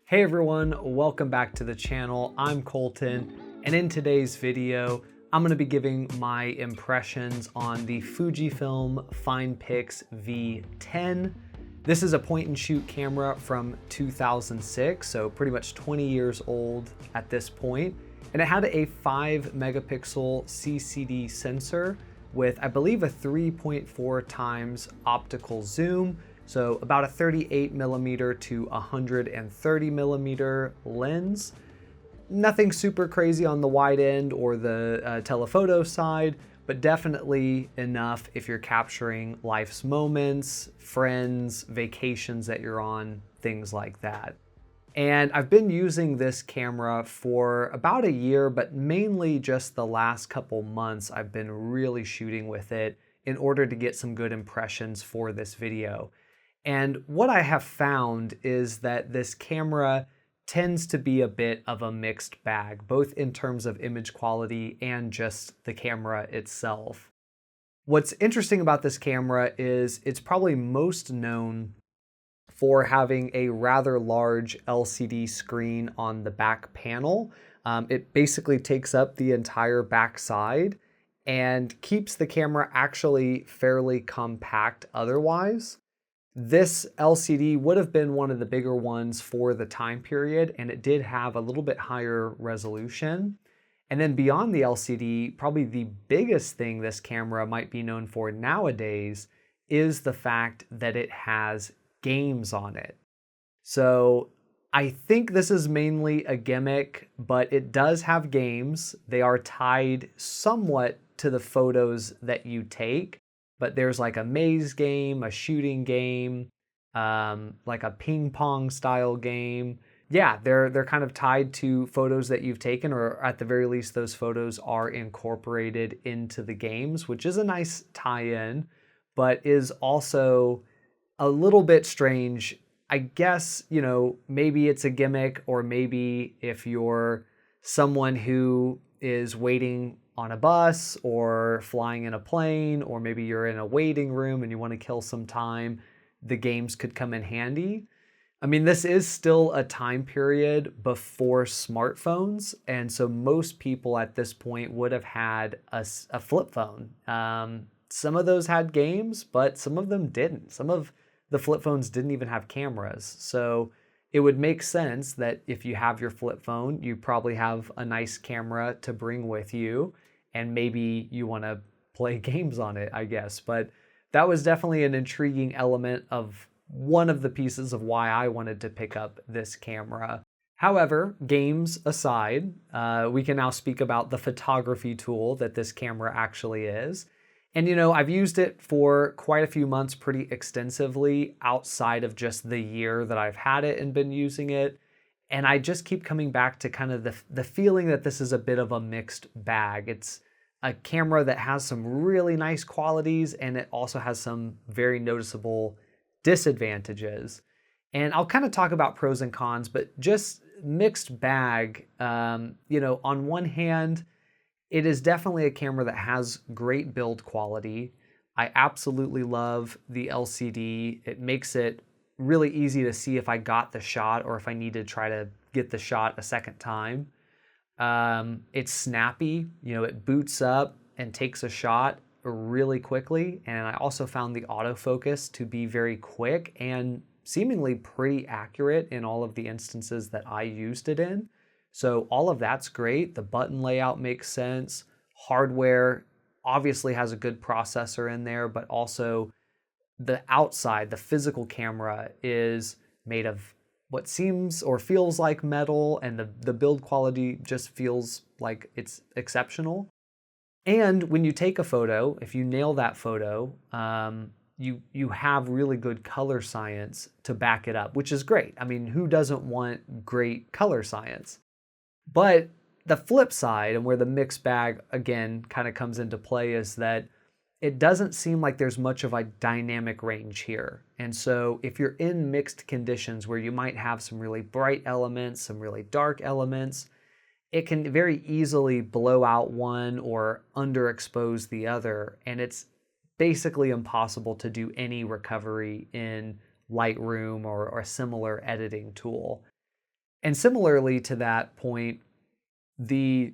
Hey everyone, welcome back to the channel. I'm Colton, and in today's video, I'm going to be giving my impressions on the Fujifilm Finepix V10. This is a point and shoot camera from 2006, so pretty much 20 years old at this point. And it had a 5 megapixel CCD sensor with, I believe, a 3.4 times optical zoom. So about a 38 millimeter to 130 millimeter lens. Nothing super crazy on the wide end or the telephoto side, but definitely enough if you're capturing life's moments, friends, vacations that you're on, things like that. And I've been using this camera for about a year, but mainly just the last couple months I've been really shooting with it in order to get some good impressions for this video. And what I have found is that this camera tends to be a bit of a mixed bag, both in terms of image quality and just the camera itself. What's interesting about this camera is it's probably most known for having a rather large LCD screen on the back panel. It basically takes up the entire back side and keeps the camera actually fairly compact otherwise. This LCD would have been one of the bigger ones for the time period, and it did have a little bit higher resolution. And then beyond the LCD, probably the biggest thing this camera might be known for nowadays is the fact that it has games on it. So I think this is mainly a gimmick, but it does have games. They are tied somewhat to the photos that you take. But there's like a maze game, a shooting game, like a ping pong style game. Yeah, they're kind of tied to photos that you've taken, or at the very least, those photos are incorporated into the games, which is a nice tie-in, but is also a little bit strange. I guess, you know, maybe it's a gimmick, or maybe if you're someone who is waiting on a bus or flying in a plane, or maybe you're in a waiting room and you want to kill some time, the games could come in handy. I mean, this is still a time period before smartphones, and so most people at this point would have had a flip phone. Some of those had games, but some of them didn't. Some of the flip phones didn't even have cameras. So it would make sense that if you have your flip phone, you probably have a nice camera to bring with you, and maybe you want to play games on it, I guess. But that was definitely an intriguing element of one of the pieces of why I wanted to pick up this camera. However, games aside, we can now speak about the photography tool that this camera actually is. And you know, I've used it for quite a few months pretty extensively outside of just the year that I've had it and been using it. And I just keep coming back to kind of the feeling that this is a bit of a mixed bag. It's a camera that has some really nice qualities, and it also has some very noticeable disadvantages. And I'll kind of talk about pros and cons, but just mixed bag. You know, on one hand, it is definitely a camera that has great build quality. I absolutely love the LCD. It makes it really easy to see if I got the shot or if I need to try to get the shot a second time. It's snappy, you know, it boots up and takes a shot really quickly. And I also found the autofocus to be very quick and seemingly pretty accurate in all of the instances that I used it in. So all of that's great. The button layout makes sense. Hardware obviously has a good processor in there, but also the outside, the physical camera is made of what seems or feels like metal, and the build quality just feels like it's exceptional. And when you take a photo, if you nail that photo, you have really good color science to back it up, which is great. I mean, who doesn't want great color science? But the flip side, and where the mixed bag again kind of comes into play, is that it doesn't seem like there's much of a dynamic range here. And so if you're in mixed conditions where you might have some really bright elements, some really dark elements, it can very easily blow out one or underexpose the other. And it's basically impossible to do any recovery in Lightroom or a similar editing tool. And similarly to that point, the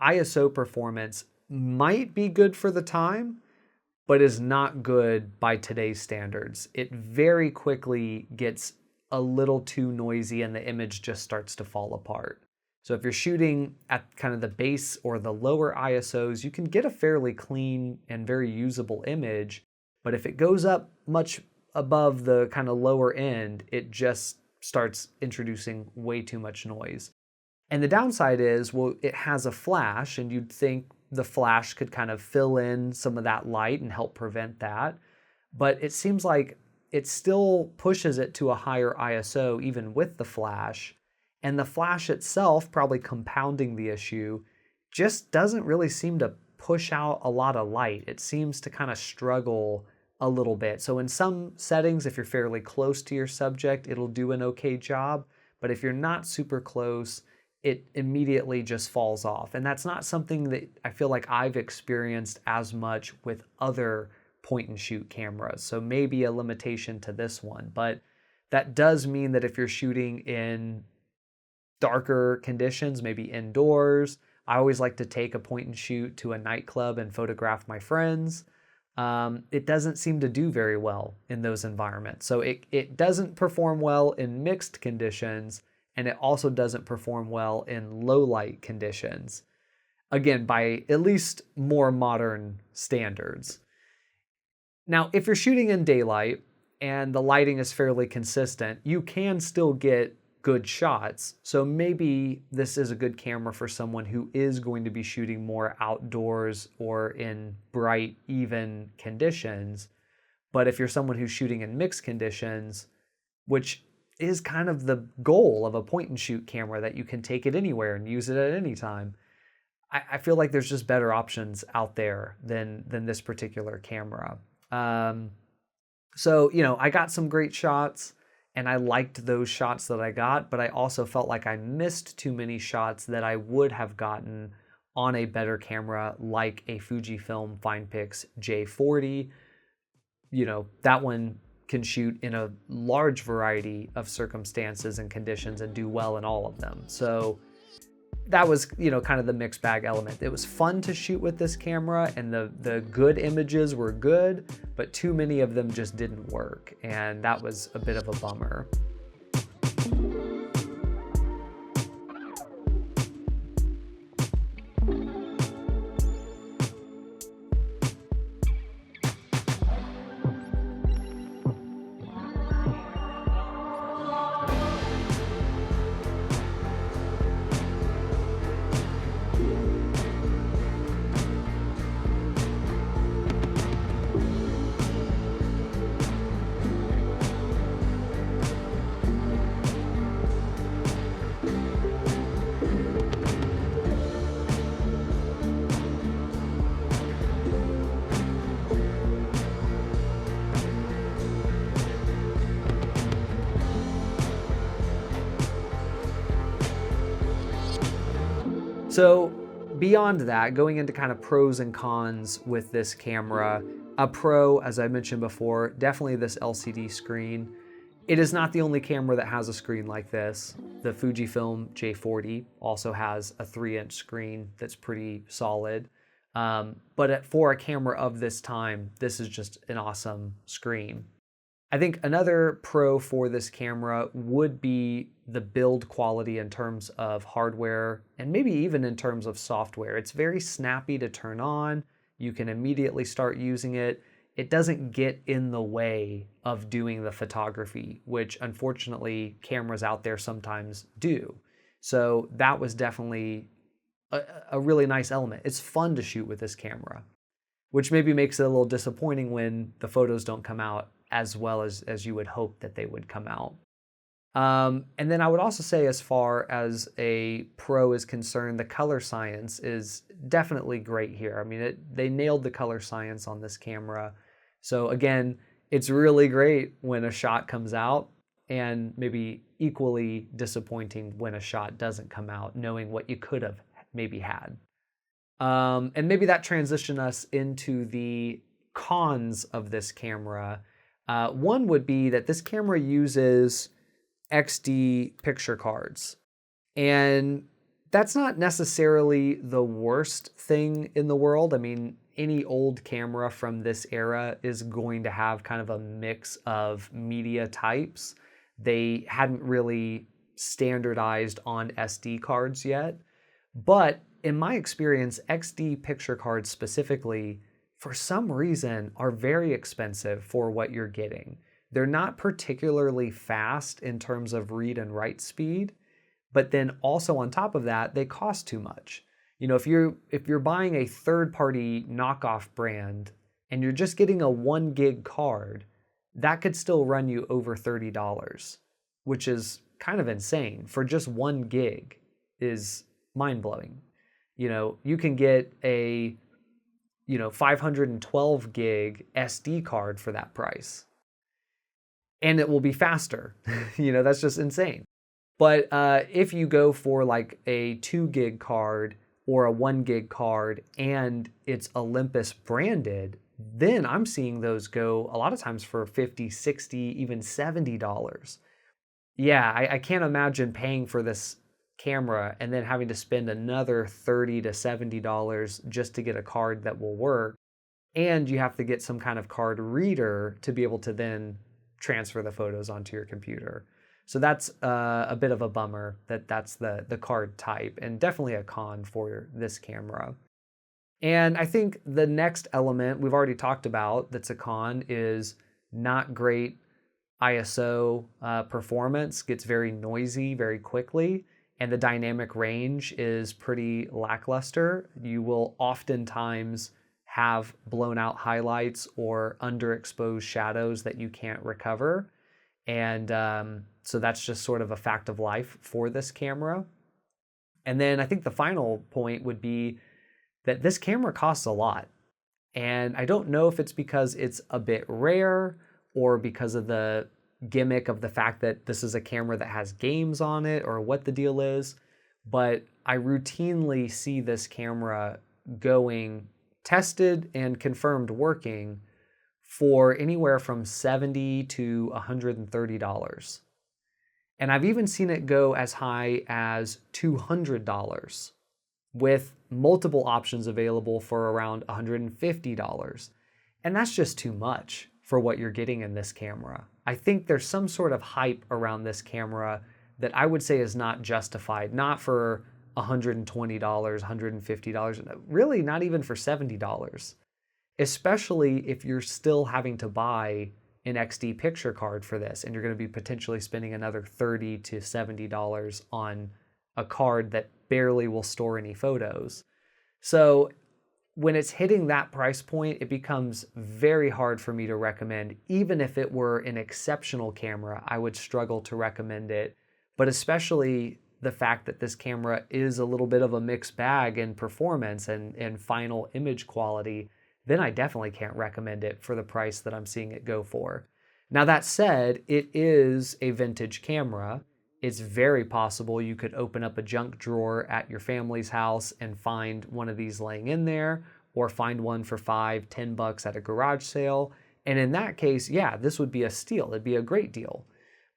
ISO performance might be good for the time, but is not good by today's standards. It very quickly gets a little too noisy and the image just starts to fall apart. So if you're shooting at kind of the base or the lower ISOs, you can get a fairly clean and very usable image, but if it goes up much above the kind of lower end, it just starts introducing way too much noise. And the downside is, well, it has a flash, and you'd think the flash could kind of fill in some of that light and help prevent that. But it seems like it still pushes it to a higher ISO even with the flash. And the flash itself, probably compounding the issue, just doesn't really seem to push out a lot of light. It seems to kind of struggle a little bit. So in some settings, if you're fairly close to your subject, it'll do an okay job. But if you're not super close, it immediately just falls off. And that's not something that I feel like I've experienced as much with other point and shoot cameras. So maybe a limitation to this one, but that does mean that if you're shooting in darker conditions, maybe indoors, I always like to take a point and shoot to a nightclub and photograph my friends. It doesn't seem to do very well in those environments. So it doesn't perform well in mixed conditions, and it also doesn't perform well in low light conditions. Again, by at least more modern standards. Now, if you're shooting in daylight and the lighting is fairly consistent, you can still get good shots. So maybe this is a good camera for someone who is going to be shooting more outdoors or in bright, even conditions. But if you're someone who's shooting in mixed conditions, which is kind of the goal of a point and shoot camera, that you can take it anywhere and use it at any time, I feel like there's just better options out there than this particular camera. So, I got some great shots and I liked those shots that I got, but I also felt like I missed too many shots that I would have gotten on a better camera like a Fujifilm Finepix J40. That one can shoot in a large variety of circumstances and conditions and do well in all of them. So that was, kind of the mixed bag element. It was fun to shoot with this camera, and the good images were good, but too many of them just didn't work, and that was a bit of a bummer. So beyond that, going into kind of pros and cons with this camera, a pro, as I mentioned before, definitely this LCD screen. It is not the only camera that has a screen like this. The Fujifilm J40 also has a 3-inch screen that's pretty solid. But for a camera of this time, this is just an awesome screen. I think another pro for this camera would be the build quality in terms of hardware and maybe even in terms of software. It's very snappy to turn on. You can immediately start using it. It doesn't get in the way of doing the photography, which unfortunately cameras out there sometimes do. So that was definitely a really nice element. It's fun to shoot with this camera, which maybe makes it a little disappointing when the photos don't come out as well as you would hope that they would come out. And then I would also say, as far as a pro is concerned, the color science is definitely great here. I mean, they nailed the color science on this camera. So again, it's really great when a shot comes out, and maybe equally disappointing when a shot doesn't come out, knowing what you could have maybe had. And maybe that transitioned us into the cons of this camera. One would be that this camera uses XD picture cards. And that's not necessarily the worst thing in the world. I mean, any old camera from this era is going to have kind of a mix of media types. They hadn't really standardized on SD cards yet. But in my experience, XD picture cards specifically, for some reason, are very expensive for what you're getting. They're not particularly fast in terms of read and write speed, but then also on top of that, they cost too much. You know, if you're buying a third-party knockoff brand and you're just getting a 1 gig card, that could still run you over $30, which is kind of insane. For just 1 gig is mind-blowing. You know, you can get a 512 gig SD card for that price, and it will be faster. That's just insane. But if you go for like a 2 gig card or a 1 gig card and it's Olympus branded, then I'm seeing those go a lot of times for $50, $60, even $70. Yeah, I can't imagine paying for this camera and then having to spend another $30 to $70 just to get a card that will work. And you have to get some kind of card reader to be able to then transfer the photos onto your computer. So that's a bit of a bummer that's the card type, and definitely a con for this camera. And I think the next element we've already talked about that's a con is not great ISO performance. Gets very noisy very quickly, and the dynamic range is pretty lackluster. You will oftentimes have blown out highlights or underexposed shadows that you can't recover. And so that's just sort of a fact of life for this camera. And then I think the final point would be that this camera costs a lot. And I don't know if it's because it's a bit rare or because of the gimmick of the fact that this is a camera that has games on it or what the deal is, but I routinely see this camera going tested and confirmed working for anywhere from $70 to $130. And I've even seen it go as high as $200 with multiple options available for around $150. And that's just too much for what you're getting in this camera. I think there's some sort of hype around this camera that I would say is not justified, not for $120, $150, really not even for $70. Especially if you're still having to buy an XD picture card for this, and you're going to be potentially spending another $30 to $70 on a card that barely will store any photos. So when it's hitting that price point, it becomes very hard for me to recommend. Even if it were an exceptional camera, I would struggle to recommend it. But especially the fact that this camera is a little bit of a mixed bag in performance and final image quality, then I definitely can't recommend it for the price that I'm seeing it go for. Now that said, it is a vintage camera. It's very possible you could open up a junk drawer at your family's house and find one of these laying in there, or find one for $5, $10 at a garage sale. And in that case, yeah, this would be a steal. It'd be a great deal.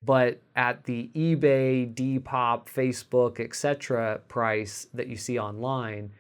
But at the eBay, Depop, Facebook, etc. price that you see online,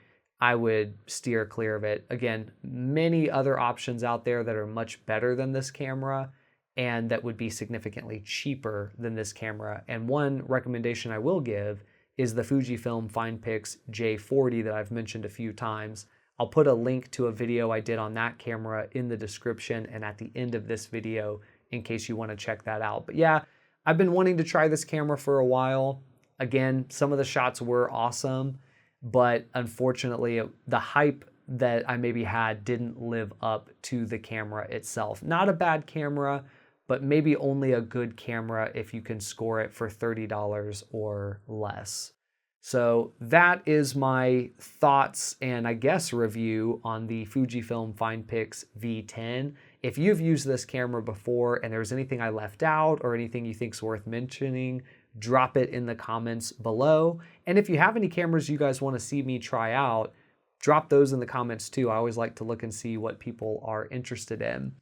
I would steer clear of it. Again, many other options out there that are much better than this camera and that would be significantly cheaper than this camera. And one recommendation I will give is the Fujifilm Finepix J40 that I've mentioned a few times. I'll put a link to a video I did on that camera in the description and at the end of this video in case you want to check that out. But yeah, I've been wanting to try this camera for a while. Again, some of the shots were awesome, but unfortunately, the hype that I maybe had didn't live up to the camera itself. Not a bad camera, but maybe only a good camera if you can score it for $30 or less. So that is my thoughts and I guess review on the Fujifilm Finepix V10. If you've used this camera before and there's anything I left out or anything you think's worth mentioning, drop it in the comments below. And if you have any cameras you guys want to see me try out, drop those in the comments too. I always like to look and see what people are interested in.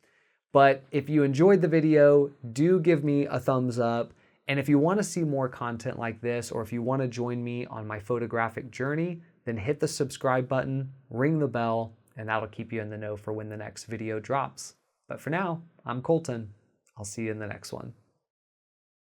But if you enjoyed the video, do give me a thumbs up. And if you want to see more content like this, or if you want to join me on my photographic journey, then hit the subscribe button, ring the bell, and that'll keep you in the know for when the next video drops. But for now, I'm Colton. I'll see you in the next one.